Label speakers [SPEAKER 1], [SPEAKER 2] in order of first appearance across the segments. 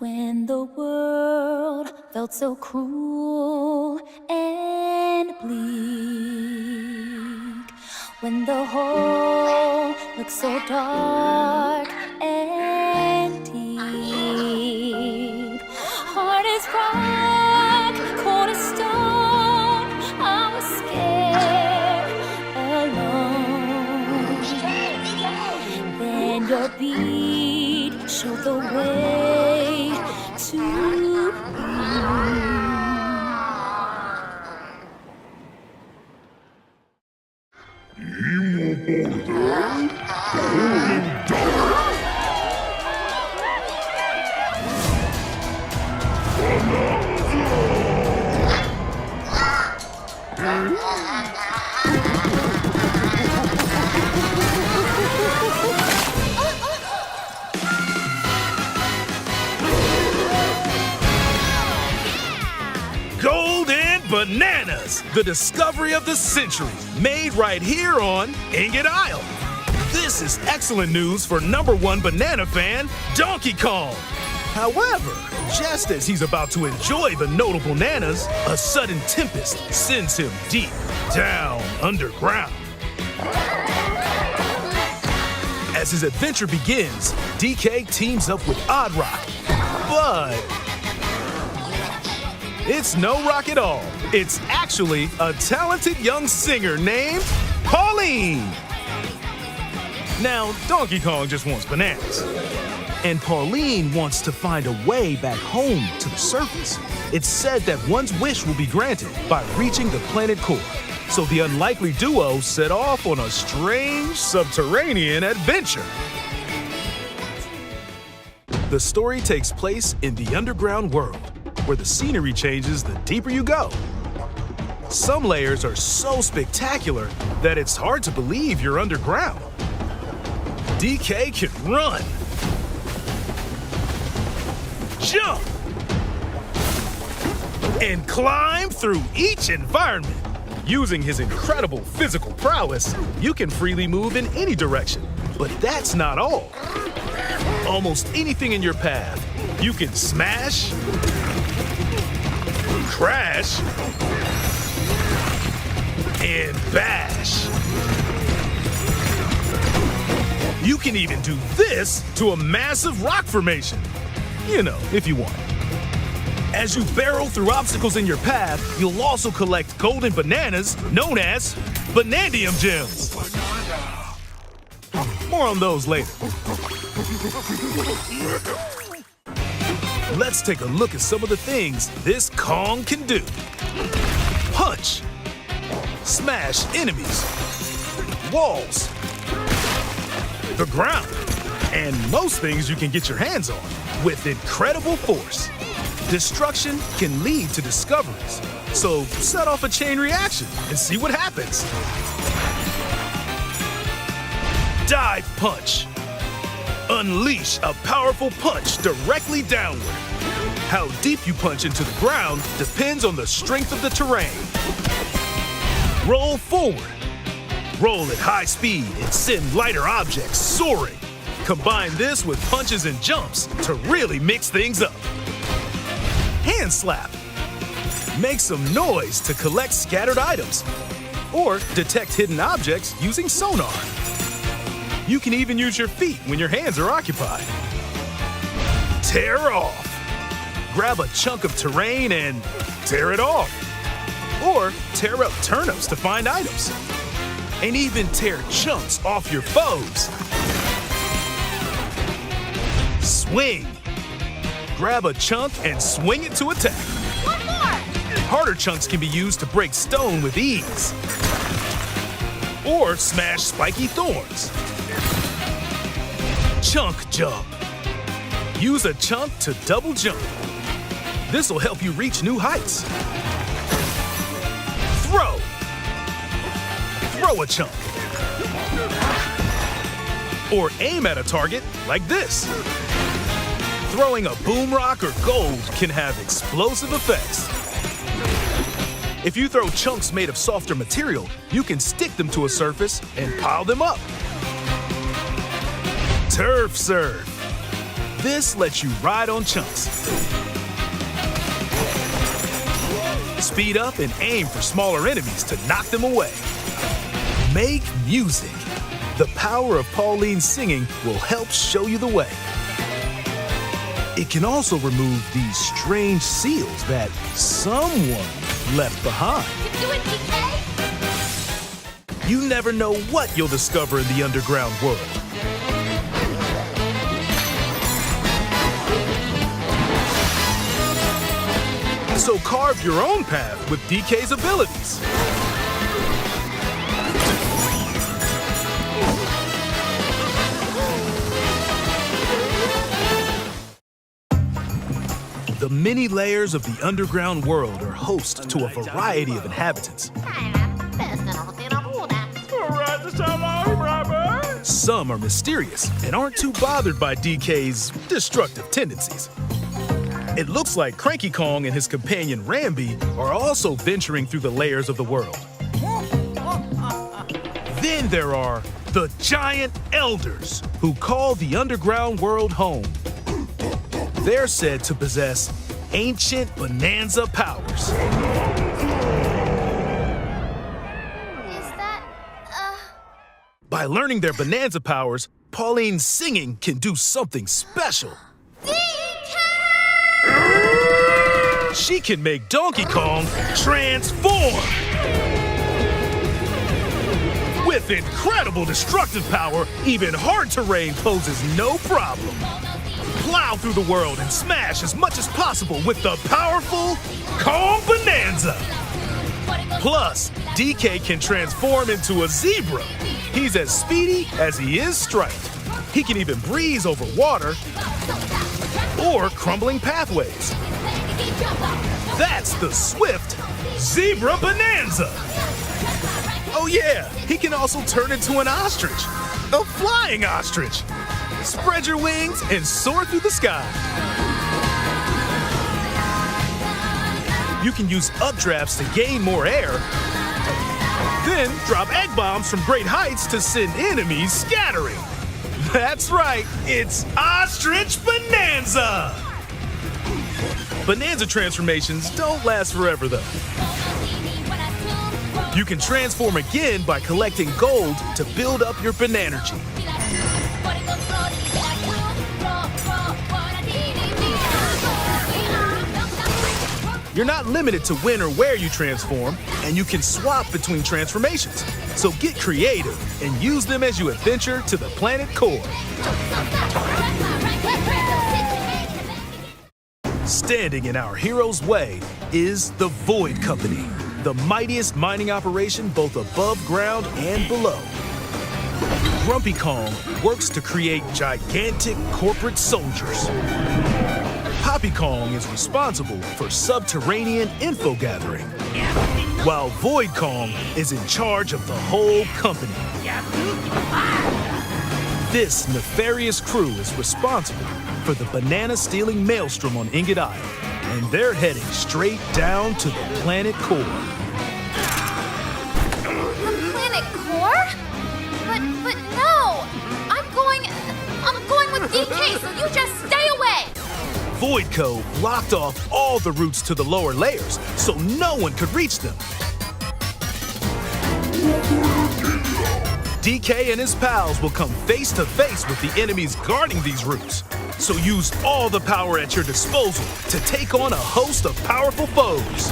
[SPEAKER 1] When the world felt so cruel and bleak, when the hole looked so dark and deep, hard as rock, cold as stone, I was scared, alone. Then your beat showed the way to you.
[SPEAKER 2] Golden Bananas, the discovery of the century, made right here on Ingot Isle. This is excellent news for #1 banana fan, Donkey Kong. However, just as he's about to enjoy the notable bananas, a sudden tempest sends him deep down underground. As his adventure begins, DK teams up with Odd Rock, but it's no rock at all. It's actually a talented young singer named Pauline. Now, Donkey Kong just wants bananas. And Pauline wants to find a way back home to the surface. It's said that one's wish will be granted by reaching the planet core. So the unlikely duo set off on a strange subterranean adventure. The story takes place in the underground world, where the scenery changes the deeper you go. Some layers are so spectacular that it's hard to believe you're underground. DK can run, jump, and climb through each environment. Using his incredible physical prowess, you can freely move in any direction. But that's not all. Almost anything in your path, you can smash, crash, and bash. You can even do this to a massive rock formation. You know, if you want. As you barrel through obstacles in your path, you'll also collect golden bananas known as Banandium Gems. More on those later. Let's take a look at some of the things this Kong can do. Punch. Smash enemies. Walls. The ground. And most things you can get your hands on with incredible force. Destruction can lead to discoveries. So set off a chain reaction and see what happens. Dive punch. Unleash a powerful punch directly downward. How deep you punch into the ground depends on the strength of the terrain. Roll forward. Roll at high speed and send lighter objects soaring. Combine this with punches and jumps to really mix things up. Hand slap. Make some noise to collect scattered items. Or detect hidden objects using sonar. You can even use your feet when your hands are occupied. Tear off. Grab a chunk of terrain and tear it off. Or tear up turnips to find items. And even tear chunks off your foes. Swing. Grab a chunk and swing it to attack.
[SPEAKER 3] One more!
[SPEAKER 2] Harder chunks can be used to break stone with ease. Or smash spiky thorns. Chunk jump. Use a chunk to double jump. This will help you reach new heights. Throw. Throw a chunk. Or aim at a target like this. Throwing a boom rock or gold can have explosive effects. If you throw chunks made of softer material, you can stick them to a surface and pile them up. Turf serve. This lets you ride on chunks, speed up and aim for smaller enemies to knock them away. Make music. The power of Pauline's singing will help show you the way. It can also remove these strange seals that someone left behind.
[SPEAKER 1] You do it, DK!
[SPEAKER 2] You never know what you'll discover in the underground world. So carve your own path with DK's abilities. The many layers of the underground world are host to a variety of inhabitants. Some are mysterious and aren't too bothered by DK's destructive tendencies. It looks like Cranky Kong and his companion Rambi are also venturing through the layers of the world. Then there are the giant elders who call the underground world home. They're said to possess ancient Bananza powers.
[SPEAKER 1] Is that,
[SPEAKER 2] By learning their Bananza powers, Pauline's singing can do something special. She can make Donkey Kong transform! With incredible destructive power, even hard terrain poses no problem. Plow through the world and smash as much as possible with the powerful Kong Bananza. Plus, DK can transform into a zebra. He's as speedy as he is striped. He can even breeze over water or crumbling pathways. That's the swift Zebra Bananza. Oh yeah, he can also turn into an ostrich, a flying ostrich. Spread your wings and soar through the sky. You can use updrafts to gain more air, then drop egg bombs from great heights to send enemies scattering. That's right, it's Ostrich Bananza! Bananza transformations don't last forever though. You can transform again by collecting gold to build up your Bananergy. You're not limited to when or where you transform, and you can swap between transformations. So get creative and use them as you adventure to the planet core. Standing in our hero's way is the Void Company, the mightiest mining operation both above ground and below. Grumpy Kong works to create gigantic corporate soldiers. Poppy Kong is responsible for subterranean info gathering, while Void Kong is in charge of the whole company. This nefarious crew is responsible for the banana-stealing maelstrom on Ingot Isle, and they're heading straight down to the planet core.
[SPEAKER 1] The planet core? But no! I'm going with DK, so you just stay away!
[SPEAKER 2] VoidCo blocked off all the routes to the lower layers, so no one could reach them. DK and his pals will come face to face with the enemies guarding these routes. So use all the power at your disposal to take on a host of powerful foes.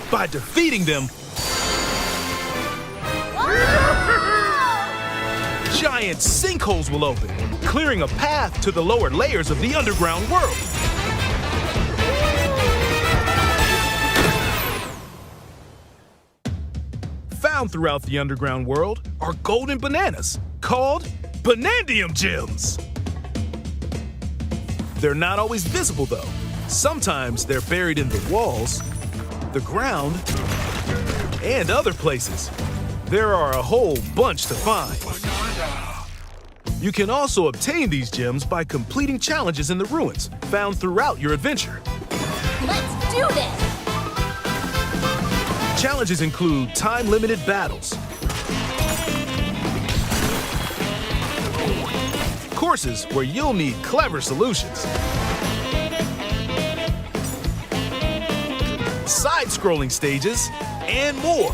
[SPEAKER 2] By defeating them, giant sinkholes will open, clearing a path to the lower layers of the underground world. Found throughout the underground world are golden bananas called Banandium Gems. They're not always visible though. Sometimes they're buried in the walls, the ground, and other places. There are a whole bunch to find. You can also obtain these gems by completing challenges in the ruins found throughout your adventure.
[SPEAKER 1] Let's do this!
[SPEAKER 2] Challenges include time-limited battles, courses where you'll need clever solutions. Side-scrolling stages, and more.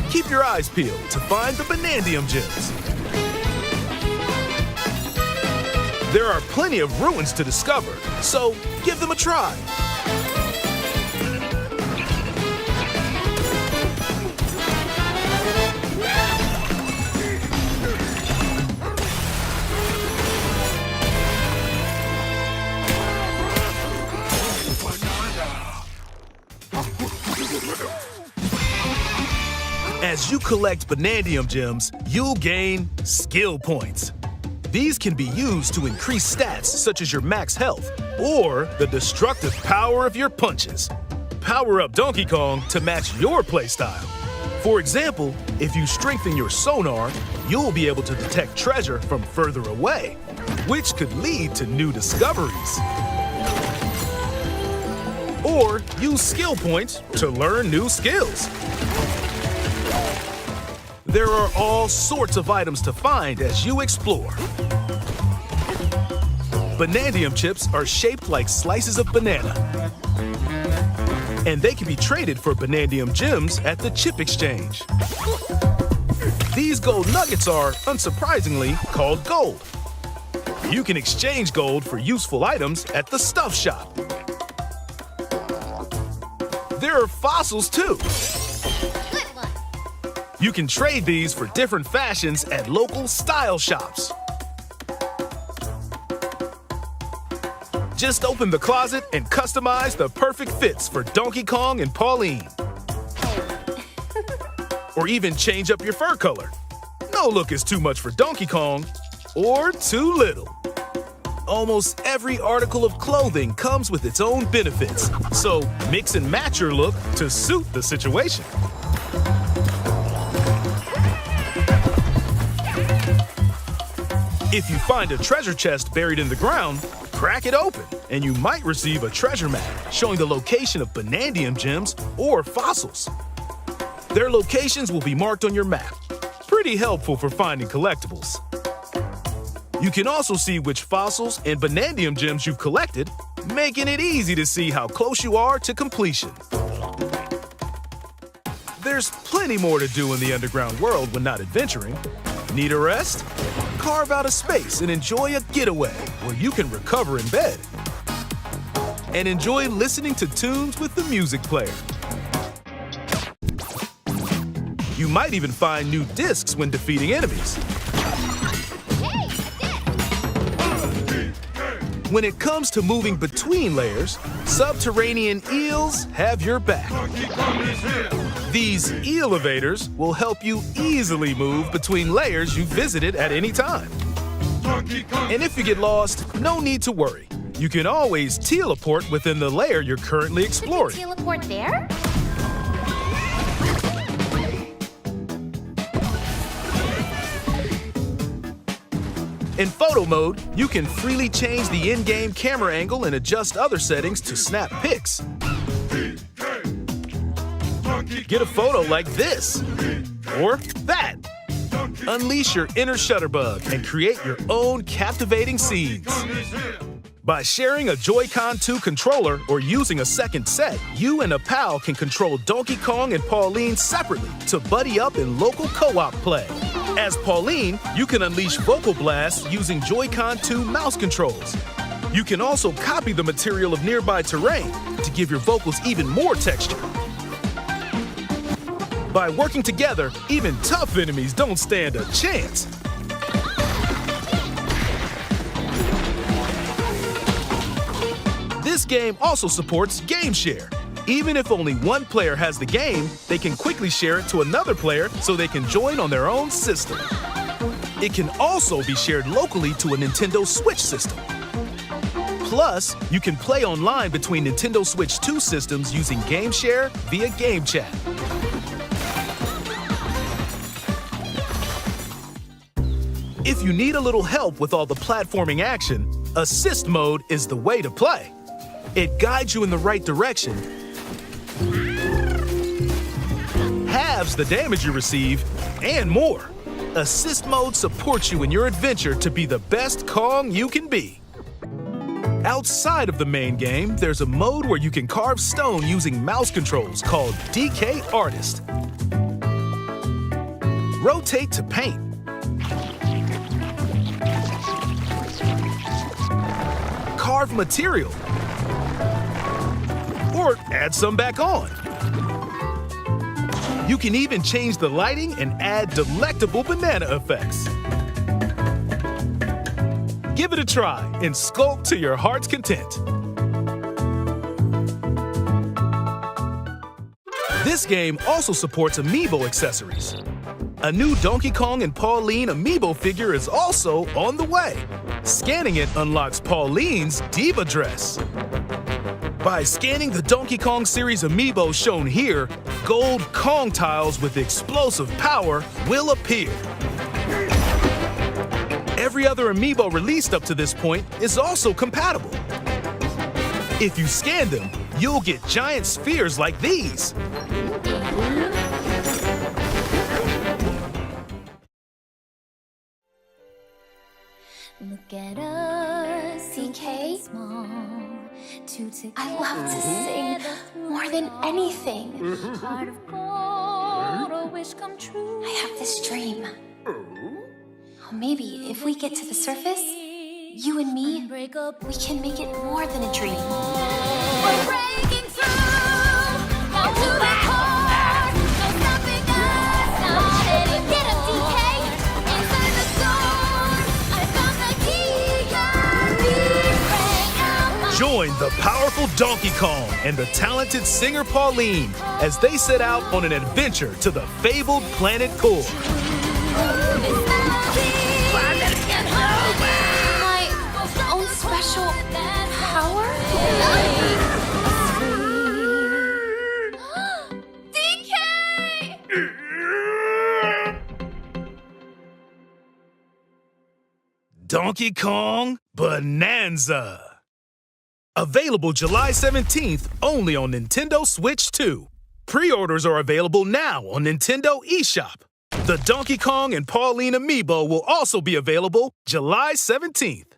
[SPEAKER 2] Keep your eyes peeled to find the Banandium Gems. There are plenty of ruins to discover, so give them a try. As you collect Banandium Gems, you'll gain skill points. These can be used to increase stats such as your max health or the destructive power of your punches. Power up Donkey Kong to match your playstyle. For example, if you strengthen your sonar, you'll be able to detect treasure from further away, which could lead to new discoveries. Or use skill points to learn new skills. There are all sorts of items to find as you explore. Banandium chips are shaped like slices of banana. And they can be traded for Banandium Gems at the chip exchange. These gold nuggets are, unsurprisingly, called gold. You can exchange gold for useful items at the stuff shop. There are fossils too. You can trade these for different fashions at local style shops. Just open the closet and customize the perfect fits for Donkey Kong and Pauline. Or even change up your fur color. No look is too much for Donkey Kong, or too little. Almost every article of clothing comes with its own benefits, so mix and match your look to suit the situation. If you find a treasure chest buried in the ground, crack it open, and you might receive a treasure map showing the location of Banandium Gems or fossils. Their locations will be marked on your map. Pretty helpful for finding collectibles. You can also see which fossils and Banandium Gems you've collected, making it easy to see how close you are to completion. There's plenty more to do in the underground world when not adventuring. Need a rest? Carve out a space and enjoy a getaway where you can recover in bed. And enjoy listening to tunes with the music player. You might even find new discs when defeating enemies. When it comes to moving between layers, subterranean eels have your back. These elevators will help you easily move between layers you visited at any time. And if you get lost, no need to worry. You can always teleport within the layer you're currently exploring.
[SPEAKER 1] Teleport there?
[SPEAKER 2] In photo mode, you can freely change the in-game camera angle and adjust other settings to snap pics. Get a photo like this, or that. Unleash your inner shutterbug and create your own captivating scenes. By sharing a Joy-Con 2 controller or using a second set, you and a pal can control Donkey Kong and Pauline separately to buddy up in local co-op play. As Pauline, you can unleash vocal blasts using Joy-Con 2 mouse controls. You can also copy the material of nearby terrain to give your vocals even more texture. By working together, even tough enemies don't stand a chance. This game also supports Game Share. Even if only one player has the game, they can quickly share it to another player so they can join on their own system. It can also be shared locally to a Nintendo Switch system. Plus, you can play online between Nintendo Switch 2 systems using Game Share via Game Chat. If you need a little help with all the platforming action, Assist Mode is the way to play. It guides you in the right direction, halves the damage you receive, and more. Assist mode supports you in your adventure to be the best Kong you can be. Outside of the main game, there's a mode where you can carve stone using mouse controls called DK Artist. Rotate to paint. Carve material. Or add some back on. You can even change the lighting and add delectable banana effects. Give it a try and sculpt to your heart's content. This game also supports amiibo accessories. A new Donkey Kong and Pauline amiibo figure is also on the way. Scanning it unlocks Pauline's diva dress. By scanning the Donkey Kong series amiibo shown here, gold Kong tiles with explosive power will appear. Every other amiibo released up to this point is also compatible. If you scan them, you'll get giant spheres like these.
[SPEAKER 1] Look at us,
[SPEAKER 3] DK?
[SPEAKER 1] small.
[SPEAKER 3] I love to sing more than anything.
[SPEAKER 1] Heart of gold, a wish come true.
[SPEAKER 3] I have this dream. Oh, maybe if we get to the surface, you and me, we can make it more than a dream.
[SPEAKER 1] We're breaking through, down to the core. No stopping us, not any. Get him, DK! Inside the storm, I found the key.
[SPEAKER 2] Join the powerful Donkey Kong and the talented singer Pauline as they set out on an adventure to the fabled planet Core.
[SPEAKER 3] My own special power?
[SPEAKER 1] DK!
[SPEAKER 2] Donkey Kong Bananza. Available July 17th only on Nintendo Switch 2. Pre-orders are available now on Nintendo eShop. The Donkey Kong and Pauline amiibo will also be available July 17th.